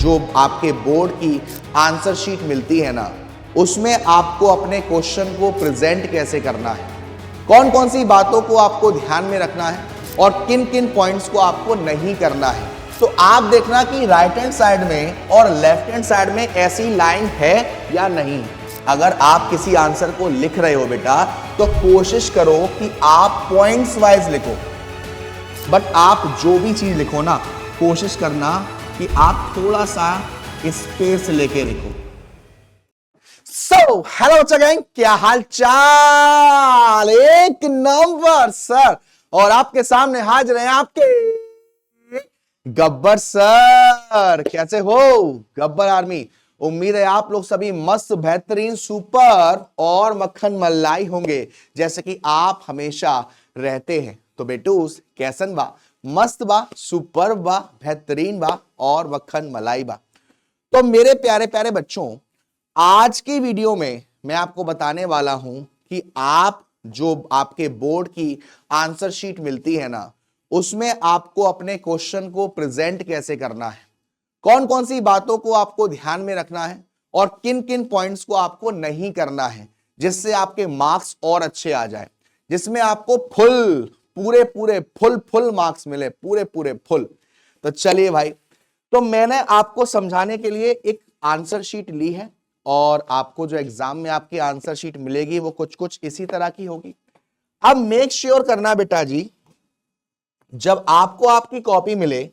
जो आपके बोर्ड की आंसर शीट मिलती है ना, उसमें आपको अपने क्वेश्चन को प्रेजेंट कैसे करना है, कौन कौन सी बातों को आपको ध्यान में रखना है और किन किन पॉइंट्स को आपको नहीं करना है। तो आप देखना कि राइट हैंड साइड में और लेफ्ट हैंड साइड में ऐसी लाइन है या नहीं। अगर आप किसी आंसर को लिख रहे हो बेटा, तो कोशिश करो कि आप पॉइंट्स वाइज लिखो, बट आप जो भी चीज लिखो ना, कोशिश करना कि आप थोड़ा सा स्पेस लेके लिखो। हेलो बच्चा गैंग, क्या हाल चाल? एक नंबर सर। और आपके सामने हाजिर हैं आपके गब्बर सर। कैसे हो गब्बर आर्मी? उम्मीद है आप लोग सभी मस्त, बेहतरीन, सुपर और मक्खन मलाई होंगे, जैसे कि आप हमेशा रहते हैं। तो बेटूस कैसन बा? मस्त बा, सुपर बा, बेहतरीन बा और मक्खन मलाई बा। तो मेरे प्यारे प्यारे बच्चों, आज की वीडियो में मैं आपको बताने वाला हूं कि आप जो आपके बोर्ड की आंसर शीट मिलती है ना, उसमें आपको अपने क्वेश्चन को प्रेजेंट कैसे करना है, कौन कौन सी बातों को आपको ध्यान में रखना है और किन किन पॉइंट्स को आपको नहीं करना है, जिससे आपके मार्क्स और अच्छे आ जाए, जिसमें आपको फुल पूरे पूरे फुल मार्क्स मिले, पूरे पूरे फुल। तो चलिए भाई, तो मैंने आपको समझाने के लिए एक आंसर शीट ली है और आपको जो एग्जाम में आपकी आंसर शीट मिलेगी वो कुछ कुछ इसी तरह की होगी। अब मेक श्योर करना बेटा जी, जब आपको आपकी कॉपी मिले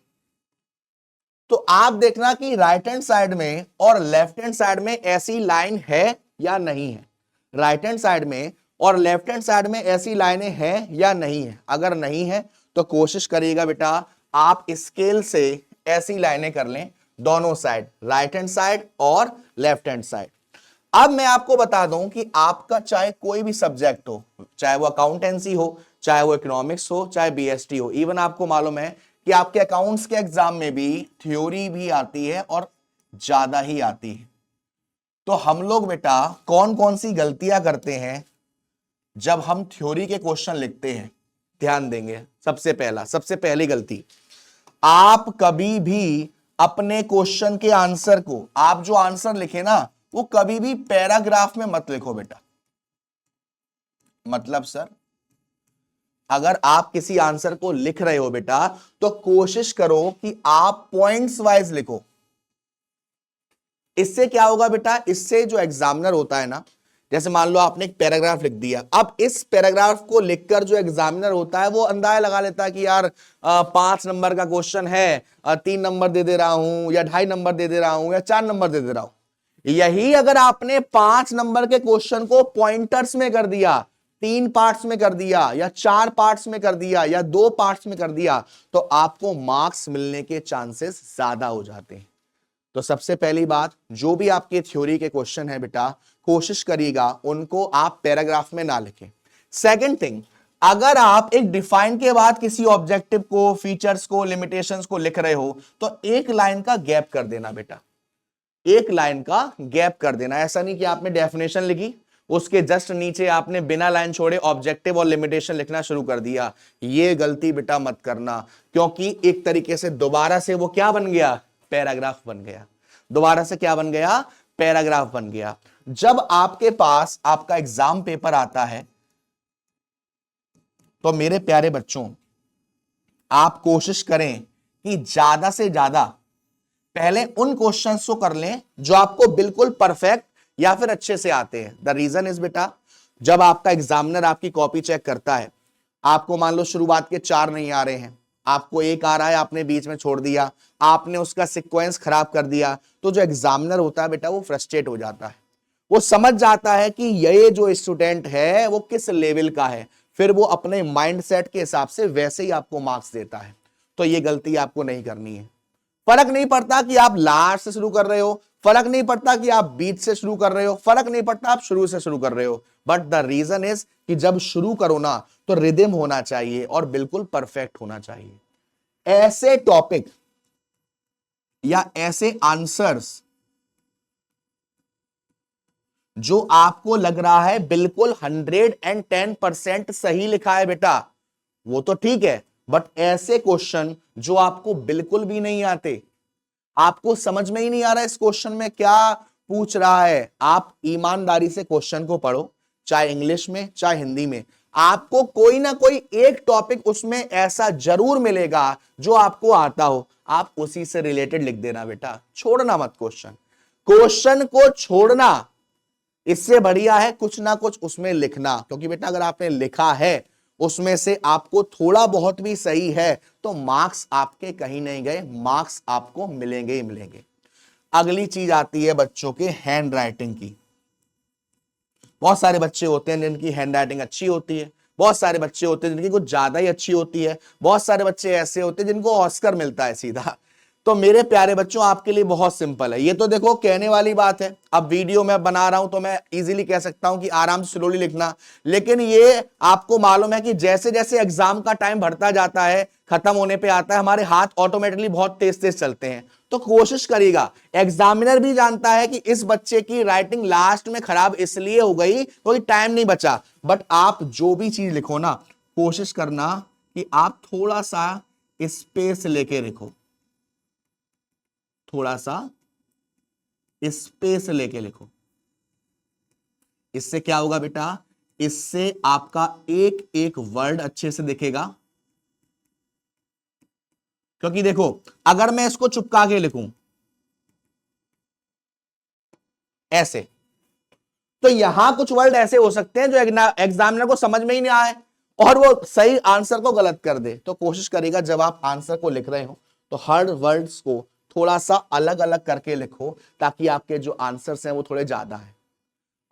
तो आप देखना कि राइट हैंड साइड में और लेफ्ट हैंड साइड में ऐसी लाइन है या नहीं है। राइट हैंड साइड में और लेफ्ट हैंड साइड में ऐसी लाइनें हैं या नहीं है। अगर नहीं है तो कोशिश करिएगा बेटा आप स्केल से ऐसी लाइनें कर लें, दोनों साइड, राइट हैंड साइड और लेफ्ट हैंड साइड। अब मैं आपको बता दूं कि आपका चाहे कोई भी सब्जेक्ट हो, चाहे वो अकाउंटेंसी हो, चाहे वो इकोनॉमिक्स हो, चाहे बीएसटी हो, इवन आपको मालूम है कि आपके अकाउंट्स के एग्जाम में भी थ्योरी भी आती है और ज्यादा ही आती है। तो हम लोग बेटा कौन कौन सी गलतियां करते हैं जब हम थ्योरी के क्वेश्चन लिखते हैं, ध्यान देंगे। सबसे पहली गलती, आप कभी भी अपने क्वेश्चन के आंसर को, आप जो आंसर लिखे ना, वो कभी भी पैराग्राफ में मत लिखो बेटा। मतलब सर, अगर आप किसी आंसर को लिख रहे हो बेटा, तो कोशिश करो कि आप पॉइंट्स वाइज लिखो। इससे क्या होगा बेटा, इससे जो एग्जामिनर होता है ना, जैसे मान लो आपने एक पैराग्राफ लिख दिया, अब इस पैराग्राफ को लिखकर जो एग्जामिनर होता है वो अंदाजा लगा लेता है कि यार 5 नंबर का क्वेश्चन है, 3 नंबर दे दे रहा हूं या 2.5 नंबर दे दे रहा हूं या 4 नंबर दे दे रहा हूं। यही अगर आपने 5 नंबर के क्वेश्चन को पॉइंटर्स में कर दिया, 3 पार्ट्स में कर दिया या 4 पार्ट्स में कर दिया या 2 पार्ट्स में कर दिया, तो आपको मार्क्स मिलने के चांसेस ज्यादा हो जाते हैं। तो सबसे पहली बात, जो भी आपके थ्योरी के क्वेश्चन है बेटा, कोशिश करिएगा उनको आप पैराग्राफ में ना लिखें। सेकंड थिंग, अगर आप एक डिफाइन के बाद किसी ऑब्जेक्टिव को, फीचर्स को, लिमिटेशंस को लिख रहे हो, तो एक लाइन का गैप कर देना बेटा, एक लाइन का गैप कर देना। ऐसा नहीं कि आपने डेफिनेशन लिखी, उसके जस्ट नीचे आपने बिना लाइन छोड़े ऑब्जेक्टिव और लिमिटेशन लिखना शुरू कर दिया। यह गलती बेटा मत करना, क्योंकि एक तरीके से दोबारा से वो क्या बन गया, पैराग्राफ बन गया। दोबारा से क्या बन गया, पैराग्राफ बन गया। जब आपके पास आपका एग्जाम पेपर आता है, तो मेरे प्यारे बच्चों, आप कोशिश करें कि ज्यादा से ज्यादा पहले उन क्वेश्चंस को कर लें जो आपको बिल्कुल परफेक्ट या फिर अच्छे से आते हैं। द रीजन इज बेटा, जब आपका एग्जामिनर आपकी कॉपी चेक करता है, आपको मान लो शुरुआत के 4 नहीं आ रहे हैं, आपको 1 आ रहा है, आपने बीच में छोड़ दिया, आपने उसका सीक्वेंस खराब कर दिया, तो जो एग्जामिनर होता है बेटा वो फ्रस्ट्रेट हो जाता है। वो समझ जाता है कि ये जो स्टूडेंट है वो किस लेवल का है, फिर वो अपने माइंडसेट के हिसाब से वैसे ही आपको मार्क्स देता है। तो ये गलती आपको नहीं करनी है। फर्क नहीं पड़ता कि आप लास्ट से शुरू कर रहे हो, फर्क नहीं पड़ता कि आप बीच से शुरू कर रहे हो, फर्क नहीं पड़ता आप शुरू से शुरू कर रहे हो, बट द रीजन इज कि जब शुरू करो ना, तो रिदम होना चाहिए और बिल्कुल परफेक्ट होना चाहिए। ऐसे टॉपिक या ऐसे आंसर्स जो आपको लग रहा है बिल्कुल 110% सही लिखा है बेटा, वो तो ठीक है, बट ऐसे क्वेश्चन जो आपको बिल्कुल भी नहीं आते, आपको समझ में ही नहीं आ रहा है इस क्वेश्चन में क्या पूछ रहा है। आप ईमानदारी से क्वेश्चन को पढ़ो, चाहे इंग्लिश में चाहे हिंदी में, आपको कोई ना कोई एक टॉपिक उसमें ऐसा जरूर मिलेगा जो आपको आता हो, आप उसी से रिलेटेड लिख देना बेटा, छोड़ना मत क्वेश्चन, क्वेश्चन को छोड़ना इससे बढ़िया है कुछ ना कुछ उसमें लिखना। क्योंकि बेटा अगर आपने लिखा है उसमें से आपको थोड़ा बहुत भी सही है तो मार्क्स आपके कहीं नहीं गए, मार्क्स आपको मिलेंगे ही मिलेंगे। अगली चीज आती है बच्चों के हैंड राइटिंग की। बहुत सारे बच्चे होते हैं जिनकी हैंड राइटिंग अच्छी होती है, बहुत सारे बच्चे होते हैं जिनकी कुछ ज्यादा ही अच्छी होती है, बहुत सारे बच्चे ऐसे होते हैं जिनको ऑस्कर मिलता है सीधा। तो मेरे प्यारे बच्चों आपके लिए बहुत सिंपल है, ये तो देखो कहने वाली बात है, अब वीडियो मैं बना रहा हूं तो मैं इजीली कह सकता हूं कि आराम से स्लोली लिखना, लेकिन ये आपको मालूम है कि जैसे जैसे एग्जाम का टाइम बढ़ता जाता है, खत्म होने पे आता है, हमारे हाथ ऑटोमेटिकली बहुत तेज तेज चलते हैं। तो कोशिश करिएगा, एग्जामिनर भी जानता है कि इस बच्चे की राइटिंग लास्ट में खराब इसलिए हो गई क्योंकि टाइम नहीं बचा, बट आप जो भी चीज लिखो ना कोशिश करना कि आप थोड़ा सा स्पेस लेके लिखो, थोड़ा सा स्पेस लेके लिखो। इससे क्या होगा बेटा, इससे आपका एक एक वर्ड अच्छे से दिखेगा। क्योंकि देखो अगर मैं इसको चिपका के लिखूं ऐसे, तो यहां कुछ वर्ड ऐसे हो सकते हैं जो एग्जामिनर को समझ में ही नहीं आए और वो सही आंसर को गलत कर दे। तो कोशिश करेगा जब आप आंसर को लिख रहे हो तो हर वर्ड्स को थोड़ा सा अलग अलग करके लिखो ताकि आपके जो आंसर्स हैं वो थोड़े ज्यादा है।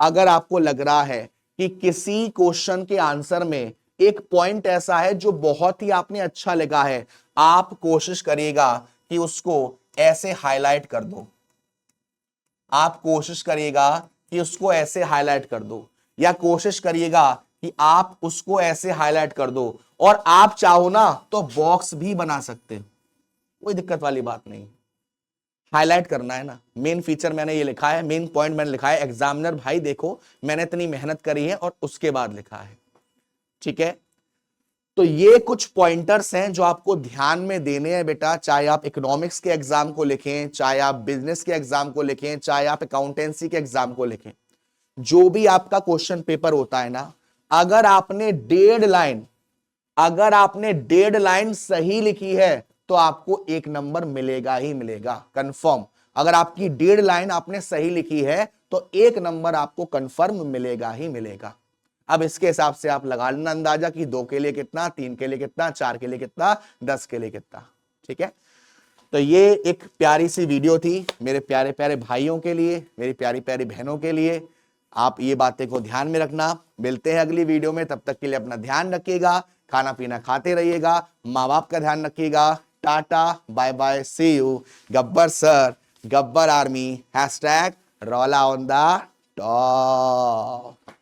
अगर आपको लग रहा है कि किसी क्वेश्चन के आंसर में एक पॉइंट ऐसा है जो बहुत ही आपने अच्छा लिखा है, आप कोशिश करिएगा कि उसको ऐसे हाईलाइट कर दो, आप कोशिश करिएगा कि उसको ऐसे हाईलाइट कर दो, या कोशिश करिएगा कि आप उसको ऐसे हाईलाइट कर दो, और आप चाहो ना तो बॉक्स भी बना सकते हो, कोई दिक्कत वाली बात नहीं। हाईलाइट करना है ना, मेन फीचर मैंने ये लिखा है, मेन पॉइंट मैंने लिखा है, एग्जामिनर भाई देखो मैंने इतनी मेहनत करी है और उसके बाद लिखा है, ठीक है। तो ये कुछ पॉइंटर्स हैं जो आपको ध्यान में देने हैं बेटा, चाहे आप इकोनॉमिक्स के एग्जाम को लिखें, चाहे आप बिजनेस के एग्जाम को लिखें, चाहे आप अकाउंटेंसी के एग्जाम को लिखें, जो भी आपका क्वेश्चन पेपर होता है ना, अगर आपने 1.5 लाइन, अगर आपने 1.5 लाइन सही लिखी है तो आपको 1 नंबर मिलेगा ही मिलेगा, कंफर्म। अगर आपकी 1.5 लाइन आपने सही लिखी है तो 1 नंबर आपको कंफर्म मिलेगा ही मिलेगा। अब इसके हिसाब से आप लगा लेना अंदाजा कि 2 के लिए कितना, 3 के लिए कितना, 4 के लिए कितना, 10 के लिए कितना, ठीक है। तो ये एक प्यारी सी वीडियो थी मेरे प्यारे प्यारे भाइयों के लिए, मेरी प्यारी प्यारी बहनों के लिए। आप ये बातें को ध्यान में रखना। मिलते हैं अगली वीडियो में, तब तक के लिए अपना ध्यान रखिएगा, खाना पीना खाते रहिएगा, माँ बाप का ध्यान रखिएगा। Tata bye bye, see you. Gabbar sir, Gabbar army, #रौला ऑन द टॉप।